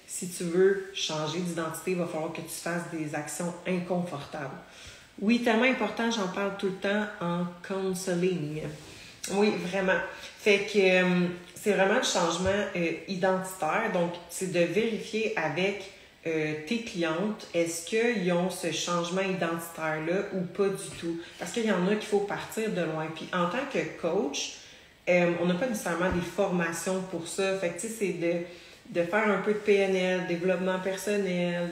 si tu veux changer d'identité, il va falloir que tu fasses des actions inconfortables. Oui, tellement important, j'en parle tout le temps en counseling. Oui, vraiment. Fait que c'est vraiment le changement identitaire. Donc, c'est de vérifier avec tes clientes, est-ce qu'ils ont ce changement identitaire-là ou pas du tout? Parce qu'il y en a qu'il faut partir de loin. Puis en tant que coach, on n'a pas nécessairement des formations pour ça. Fait que tu sais, c'est de faire un peu de PNL, développement personnel,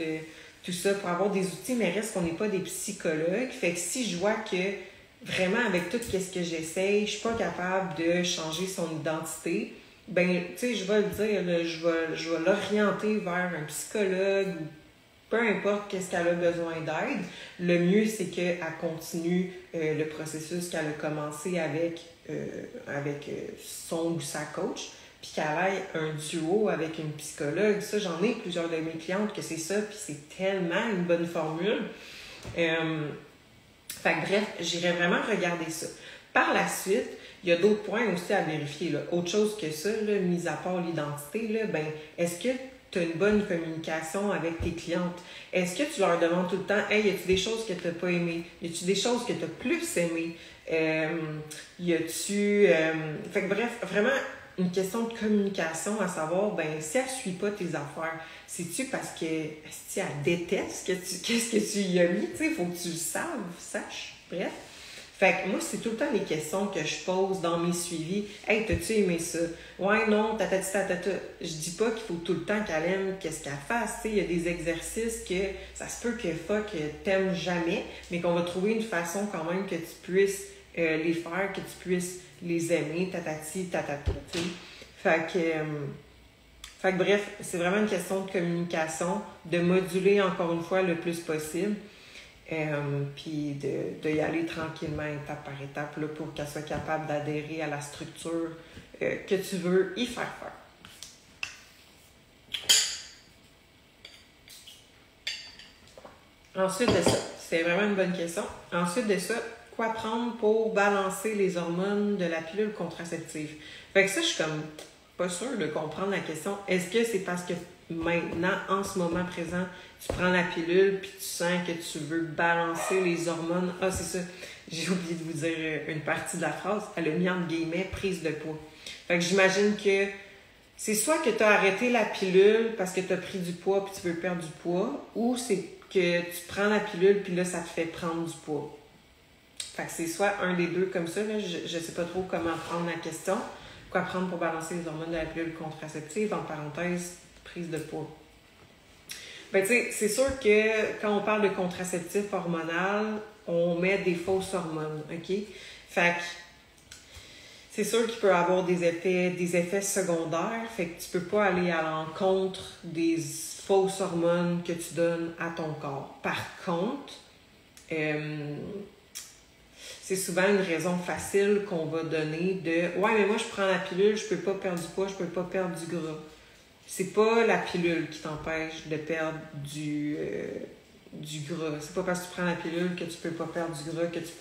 tout ça pour avoir des outils, mais reste qu'on n'est pas des psychologues. Fait que si je vois que vraiment avec tout ce que j'essaye, je suis pas capable de changer son identité, ben tu sais, je vais le dire, là, je vais l'orienter vers un psychologue ou peu importe qu'est-ce qu'elle a besoin d'aide. Le mieux, c'est qu'elle continue le processus qu'elle a commencé avec son ou sa coach, puis qu'elle ait un duo avec une psychologue. Ça, j'en ai plusieurs de mes clientes que c'est ça, puis c'est tellement une bonne formule. Fait que bref, j'irai vraiment regarder ça. Par la suite, il y a d'autres points aussi à vérifier, là. Autre chose que ça, là, mis à part l'identité, là, ben, est-ce que tu as une bonne communication avec tes clientes? Est-ce que tu leur demandes tout le temps, hey, y a-tu des choses que tu n'as pas aimées? Y a-tu des choses que tu as plus aimées? Y a-tu. Fait que bref, vraiment une question de communication à savoir, ben, si elle ne suit pas tes affaires, c'est-tu parce que si elle déteste qu'est-ce que tu y as mis? Tu sais, il faut que tu le saches. Bref. Fait que moi, c'est tout le temps les questions que je pose dans mes suivis. Hey, t'as-tu aimé ça? Ouais, non, tatati, tatata. Je dis pas qu'il faut tout le temps qu'elle aime qu'est-ce qu'elle fasse. Tu sais, il y a des exercices que ça se peut que t'aimes jamais, mais qu'on va trouver une façon quand même que tu puisses les faire, que tu puisses les aimer, tatati, tatata. Tu sais. Fait que bref, c'est vraiment une question de communication, de moduler encore une fois le plus possible. Puis de y aller tranquillement, étape par étape, là, pour qu'elle soit capable d'adhérer à la structure que tu veux y faire faire. Ensuite de ça, c'est vraiment une bonne question. Ensuite de ça, quoi prendre pour balancer les hormones de la pilule contraceptive? Fait que ça, je suis comme pas sûre de comprendre la question. Est-ce que c'est parce que maintenant, en ce moment présent, tu prends la pilule puis tu sens que tu veux balancer les hormones? Ah, c'est ça. J'ai oublié de vous dire une partie de la phrase. Elle a mis entre guillemets prise de poids. Fait que j'imagine que c'est soit que tu as arrêté la pilule parce que tu as pris du poids puis tu veux perdre du poids, ou c'est que tu prends la pilule puis là, ça te fait prendre du poids. Fait que c'est soit un des deux comme ça. Là. Je sais pas trop comment prendre la question. Quoi prendre pour balancer les hormones de la pilule contraceptive? En parenthèse, prise de poids. Ben, tu sais, c'est sûr que quand on parle de contraceptif hormonal, on met des fausses hormones, OK? Fait que c'est sûr qu'il peut avoir des effets secondaires, fait que tu peux pas aller à l'encontre des fausses hormones que tu donnes à ton corps. Par contre, c'est souvent une raison facile qu'on va donner de « Ouais, mais moi, je prends la pilule, je peux pas perdre du poids, je peux pas perdre du gras. » C'est pas la pilule qui t'empêche de perdre du gras. C'est pas parce que tu prends la pilule que tu peux pas perdre du gras, que tu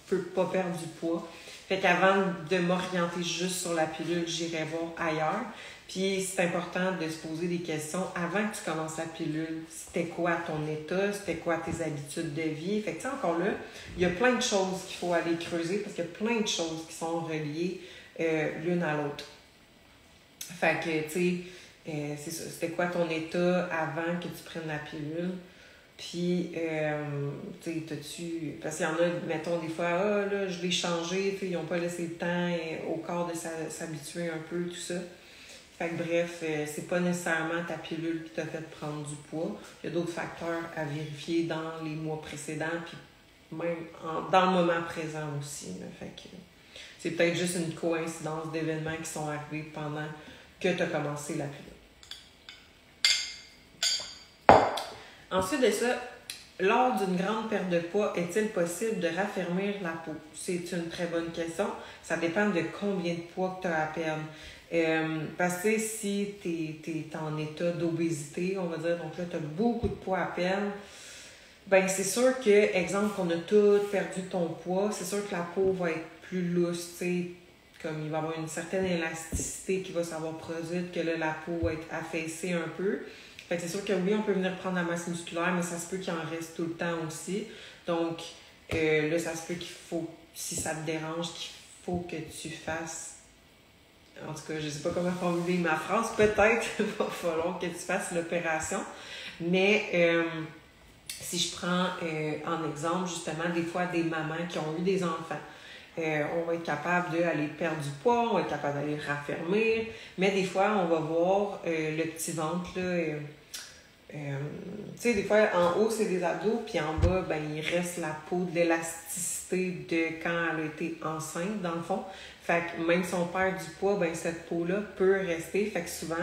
peux pas perdre du poids. Fait qu'avant de m'orienter juste sur la pilule, j'irai voir ailleurs. Puis c'est important de se poser des questions avant que tu commences la pilule. C'était quoi ton état? C'était quoi tes habitudes de vie? Fait que tu sais, encore là, il y a plein de choses qu'il faut aller creuser parce qu'il y a plein de choses qui sont reliées l'une à l'autre. Fait que, tu sais, c'est ça. C'était quoi ton état avant que tu prennes la pilule? Puis, tu sais, t'as-tu... Parce qu'il y en a, mettons, des fois, ah, là, je l'ai changé, tu sais, ils n'ont pas laissé le temps au corps de s'habituer un peu, tout ça. Fait que bref, c'est pas nécessairement ta pilule qui t'a fait prendre du poids. Il y a d'autres facteurs à vérifier dans les mois précédents, puis même dans le moment présent aussi. Là. Fait que c'est peut-être juste une coïncidence d'événements qui sont arrivés pendant que tu as commencé la pilule. Ensuite de ça, lors d'une grande perte de poids, est-il possible de raffermir la peau? C'est une très bonne question. Ça dépend de combien de poids que tu as à perdre. Parce que si tu es en état d'obésité, on va dire, donc là, tu as beaucoup de poids à perdre, ben c'est sûr que, exemple, qu'on a tout perdu ton poids, c'est sûr que la peau va être plus lousse, tu sais, comme il va y avoir une certaine élasticité qui va s'avoir produite, que là, la peau va être affaissée un peu. Fait que c'est sûr que oui, on peut venir prendre la masse musculaire, mais ça se peut qu'il en reste tout le temps aussi. Donc, là, ça se peut qu'il faut, si ça te dérange, qu'il faut que tu fasses. En tout cas, je ne sais pas comment formuler ma phrase. Peut-être qu'il va falloir que tu fasses l'opération. Mais si je prends en exemple, justement, des fois, des mamans qui ont eu des enfants, on va être capable d'aller perdre du poids, on va être capable d'aller raffermir. Mais des fois, on va voir le petit ventre, là. Tu sais, des fois, en haut, c'est des abdos, puis en bas, ben, il reste la peau de l'élasticité de quand elle a été enceinte, dans le fond. Fait que même si on perd du poids, ben, cette peau-là peut rester. Fait que souvent,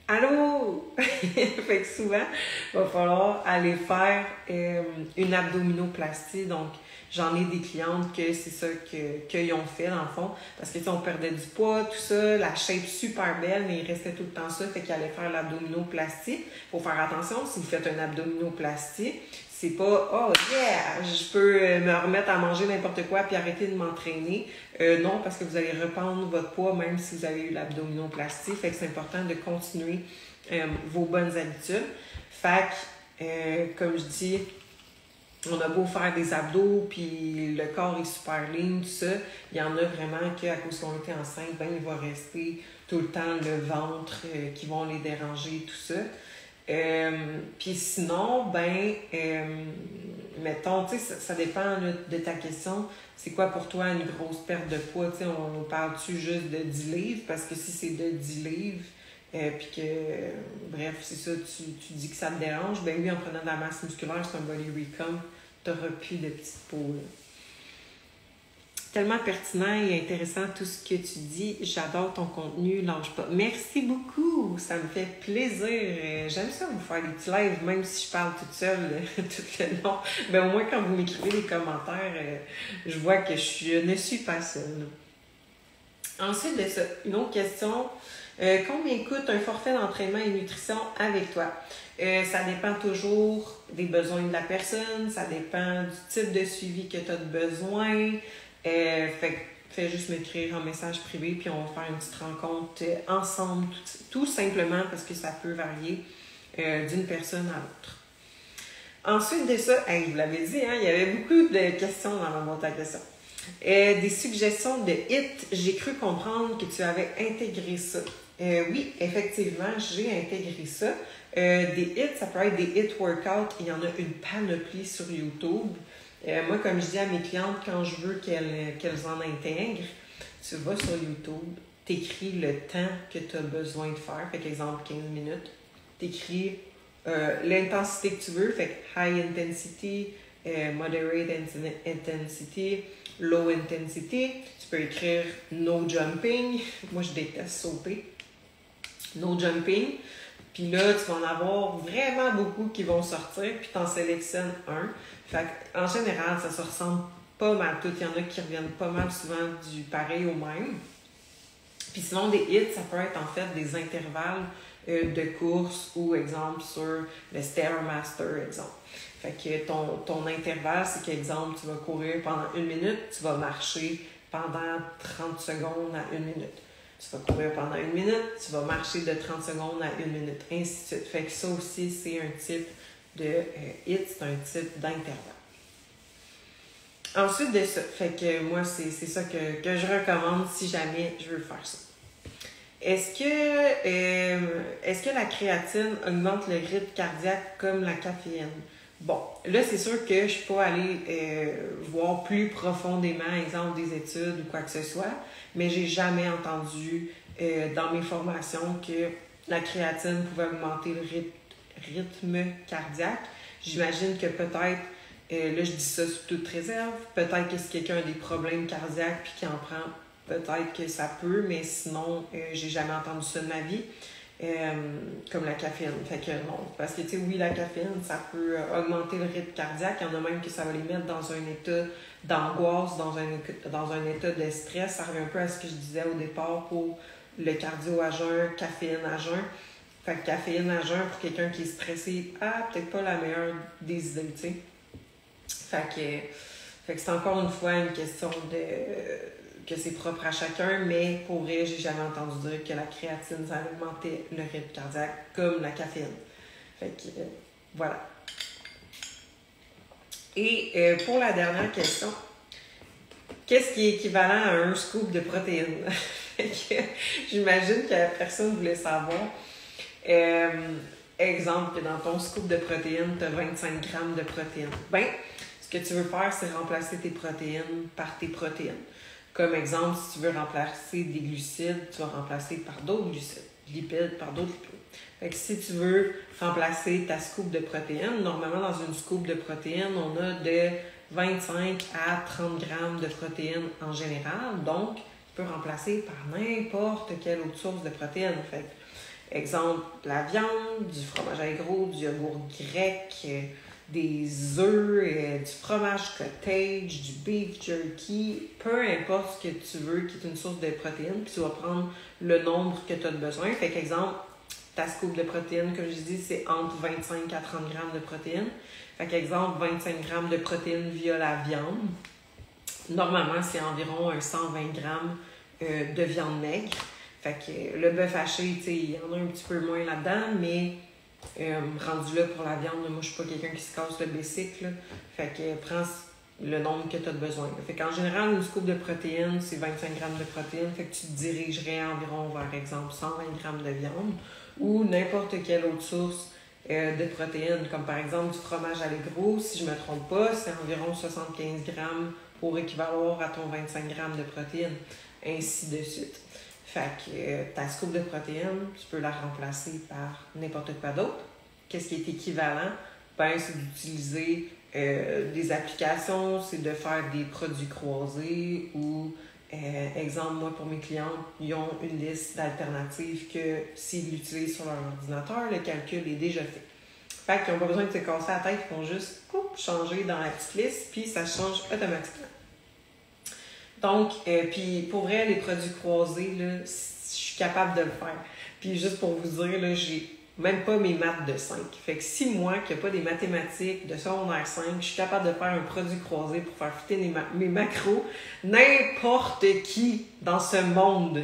allô? Fait que souvent, il va falloir aller faire une abdominoplastie. Donc, j'en ai des clientes que c'est ça qu'ils ont fait, dans le fond. Parce que, tu sais, on perdait du poids, tout ça, la shape super belle, mais il restait tout le temps ça. Fait qu'ils allaient faire l'abdominoplastie. Faut faire attention, si vous faites une abdominoplastie, c'est pas « Oh yeah, je peux me remettre à manger n'importe quoi puis arrêter de m'entraîner. » Non, parce que vous allez reprendre votre poids même si vous avez eu l'abdominoplastie. Fait que c'est important de continuer vos bonnes habitudes. Fait que, comme je dis, on a beau faire des abdos puis le corps est super lean, tout ça, il y en a vraiment qu'à cause qu'on était enceinte, ben il va rester tout le temps le ventre qui vont les déranger, tout ça. Puis sinon, ben, mettons, tu sais, ça dépend là, de ta question. C'est quoi pour toi une grosse perte de poids? Tu sais, on parle-tu juste de 10 livres? Parce que si c'est de 10 livres, puis que, bref, c'est ça, tu dis que ça te dérange, ben oui, en prenant de la masse musculaire, c'est un body recomp, t'auras plus de petites peaux, là. Tellement pertinent et intéressant tout ce que tu dis. J'adore ton contenu, lâche pas. Merci beaucoup, ça me fait plaisir. J'aime ça vous faire des petits lives, même si je parle toute seule tout le long. Ben, au moins, quand vous m'écrivez des commentaires, je vois que je ne suis pas seule. Ensuite de ça, une autre question. Combien coûte un forfait d'entraînement et nutrition avec toi? Ça dépend toujours des besoins de la personne, ça dépend du type de suivi que tu as de besoin. Fais juste m'écrire en message privé, puis on va faire une petite rencontre ensemble, tout simplement parce que ça peut varier d'une personne à l'autre. Ensuite de ça, je vous l'avais dit, hein, il y avait beaucoup de questions dans ma boîte à questions. Des suggestions de hits, j'ai cru comprendre que tu avais intégré ça. Oui, effectivement, j'ai intégré ça. Des hits, ça peut être des hit workouts, il y en a une panoplie sur YouTube. Moi, comme je dis à mes clientes, quand je veux qu'elles en intègrent, tu vas sur YouTube, t'écris le temps que tu as besoin de faire. Fait qu'exemple, 15 minutes. T'écris l'intensité que tu veux, fait que high intensity, moderate intensity, low intensity. Tu peux écrire no jumping. Moi, je déteste sauter. No jumping. Puis là, tu vas en avoir vraiment beaucoup qui vont sortir, puis tu en sélectionnes un. Fait en général, ça se ressemble pas mal tout. Il y en a qui reviennent pas mal souvent du pareil au même. Puis sinon, des hits, ça peut être en fait des intervalles de course ou, exemple, sur le Stairmaster, exemple. Fait que ton intervalle, c'est qu'exemple, tu vas courir pendant 1 minute, tu vas marcher pendant 30 secondes à 1 minute. Tu vas courir pendant 1 minute, tu vas marcher de 30 secondes à 1 minute, ainsi de suite. Fait que ça aussi, c'est un type de hit, c'est un type d'intervalle. Ensuite de ça, fait que moi, c'est ça que je recommande si jamais je veux faire ça. Est-ce que la créatine augmente le rythme cardiaque comme la caféine? Bon, là, c'est sûr que je ne suis pas allée voir plus profondément, exemple, des études ou quoi que ce soit, mais j'ai jamais entendu dans mes formations que la créatine pouvait augmenter le rythme cardiaque. J'imagine que peut-être, là, je dis ça sous toute réserve, peut-être que si quelqu'un a des problèmes cardiaques puis qu'il en prend, peut-être que ça peut, mais sinon, j'ai jamais entendu ça de ma vie. Comme la caféine. Fait que non. Parce que, tu sais, oui, la caféine, ça peut augmenter le rythme cardiaque. Il y en a même que ça va les mettre dans un état d'angoisse, dans un état de stress. Ça revient un peu à ce que je disais au départ pour le cardio à jeun, caféine à jeun. Fait que caféine à jeun, pour quelqu'un qui est stressé, peut-être pas la meilleure des idées, tu sais. Fait que c'est encore une fois une question que c'est propre à chacun, mais pour vrai, j'ai jamais entendu dire que la créatine, ça augmentait le rythme cardiaque comme la caféine. Fait que, voilà. Et pour la dernière question, qu'est-ce qui est équivalent à un scoop de protéines? J'imagine que la personne voulait savoir. Exemple, que dans ton scoop de protéines, tu as 25 grammes de protéines. Ben, ce que tu veux faire, c'est remplacer tes protéines par tes protéines. Comme exemple, si tu veux remplacer des glucides, tu vas remplacer par d'autres glucides, lipides par d'autres lipides. Fait que si tu veux remplacer ta scoop de protéines, normalement dans une scoop de protéines, on a de 25 à 30 grammes de protéines en général. Donc, tu peux remplacer par n'importe quelle autre source de protéines. Fait que, exemple, la viande, du fromage aigre, du yogourt grec, des œufs, du fromage cottage, du beef jerky, peu importe ce que tu veux qui est une source de protéines, puis tu vas prendre le nombre que tu as besoin. Fait qu'exemple, ta scoop de protéines, comme je dis, c'est entre 25 à 30 grammes de protéines. Fait qu'exemple, 25 grammes de protéines via la viande. Normalement, c'est environ 120 grammes de viande maigre. Fait que le bœuf haché, tu sais, il y en a un petit peu moins là-dedans, mais rendu là pour la viande, moi je suis pas quelqu'un qui se casse le basic, là. Fait que prends le nombre que tu as besoin. Fait qu'en général, une scoop de protéines, c'est 25 grammes de protéines. Fait que tu te dirigerais environ vers, exemple, 120 grammes de viande ou n'importe quelle autre source de protéines, comme par exemple du fromage allégro. Si je ne me trompe pas, c'est environ 75 grammes pour équivaloir à ton 25 grammes de protéines, ainsi de suite. Fait que ta scoop de protéines, tu peux la remplacer par n'importe quoi d'autre. Qu'est-ce qui est équivalent? Ben, c'est d'utiliser des applications, c'est de faire des produits croisés ou, exemple, moi, pour mes clients, ils ont une liste d'alternatives que s'ils l'utilisent sur leur ordinateur, le calcul est déjà fait. Fait qu'ils n'ont pas besoin de se casser la tête, ils font juste changer dans la petite liste, puis ça change automatiquement. Donc, puis pour vrai, les produits croisés, là, je suis capable de le faire. Puis juste pour vous dire, là, j'ai même pas mes maths de 5. Fait que si moi, qui n'ai pas des mathématiques de secondaire 5, je suis capable de faire un produit croisé pour faire fitter mes macros, n'importe qui dans ce monde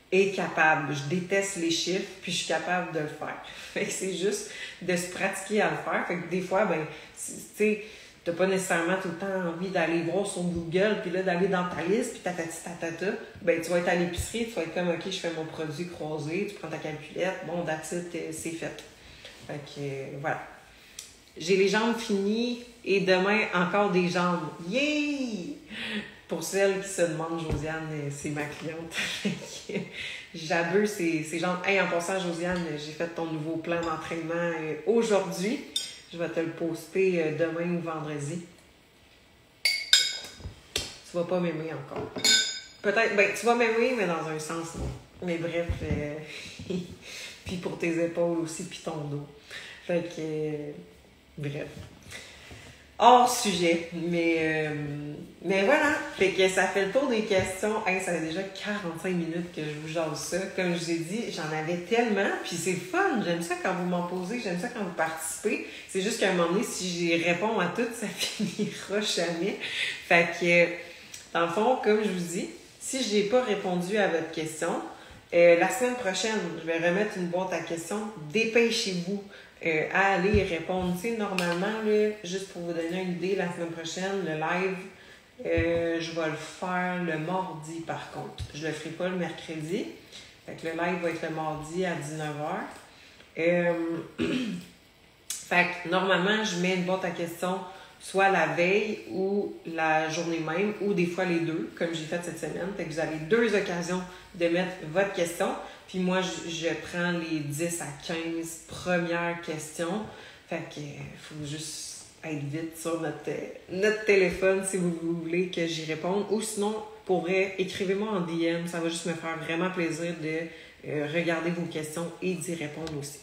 est capable. Je déteste les chiffres, puis je suis capable de le faire. Fait que c'est juste de se pratiquer à le faire. Fait que des fois, ben, tu sais, t'as pas nécessairement tout le temps envie d'aller voir sur Google, puis là, d'aller dans ta liste, puis tatata. Ben, tu vas être à l'épicerie, tu vas être comme, OK, je fais mon produit croisé, tu prends ta calculette, bon, that's it, c'est fait. Fait que, voilà. J'ai les jambes finies et demain, encore des jambes. Yay! Pour celles qui se demandent, Josiane, c'est ma cliente. Jabeux, c'est genre, hey, en passant, Josiane, j'ai fait ton nouveau plan d'entraînement aujourd'hui. Je vais te le poster demain ou vendredi. Tu vas pas m'aimer encore. Peut-être, ben, tu vas m'aimer, mais dans un sens, non. Mais bref, puis pour tes épaules aussi, puis ton dos. Fait que, bref. Hors sujet, mais voilà. Fait que ça fait le tour des questions. Hey, ça fait déjà 45 minutes que je vous jase ça. Comme je vous ai dit, j'en avais tellement, puis c'est fun. J'aime ça quand vous m'en posez, j'aime ça quand vous participez. C'est juste qu'à un moment donné, si j'y réponds à toutes, ça finira jamais. Fait que, dans le fond, comme je vous dis, si je n'ai pas répondu à votre question, la semaine prochaine, je vais remettre une boîte à questions. Dépêchez-vous à aller répondre. Tu sais, normalement, là, juste pour vous donner une idée, la semaine prochaine, le live, je vais le faire le mardi par contre. Je ne le ferai pas le mercredi. Fait que le live va être le mardi à 19h. Fait que normalement, je mets une boîte à questions soit la veille ou la journée même, ou des fois les deux, comme j'ai fait cette semaine. Fait que vous avez 2 occasions de mettre votre question. Puis moi, je prends les 10 à 15 premières questions. Fait que faut juste être vite sur notre téléphone si vous voulez que j'y réponde. Ou sinon, pour vrai, écrivez-moi en DM. Ça va juste me faire vraiment plaisir de regarder vos questions et d'y répondre aussi.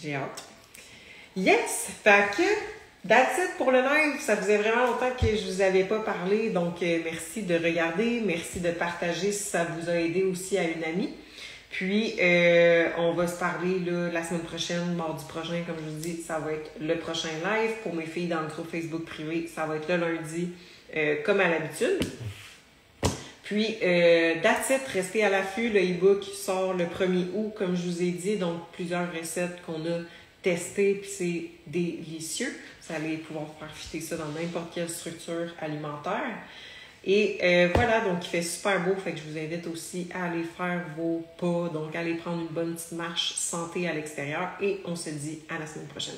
J'ai hâte. Yes! Fait que that's it pour le live. Ça faisait vraiment longtemps que je vous avais pas parlé. Donc, merci de regarder. Merci de partager si ça vous a aidé aussi à une amie. Puis, on va se parler là, la semaine prochaine, mardi prochain, comme je vous dis, ça va être le prochain live. Pour mes filles dans le groupe Facebook privé, ça va être le lundi, comme à l'habitude. Puis, that's it, restez à l'affût. Le e-book sort le 1er août, comme je vous ai dit. Donc, plusieurs recettes qu'on a testées, puis c'est délicieux. Vous allez pouvoir faire fitter ça dans n'importe quelle structure alimentaire. Et voilà, donc il fait super beau, fait que je vous invite aussi à aller faire vos pas, donc aller prendre une bonne petite marche santé à l'extérieur et on se dit à la semaine prochaine.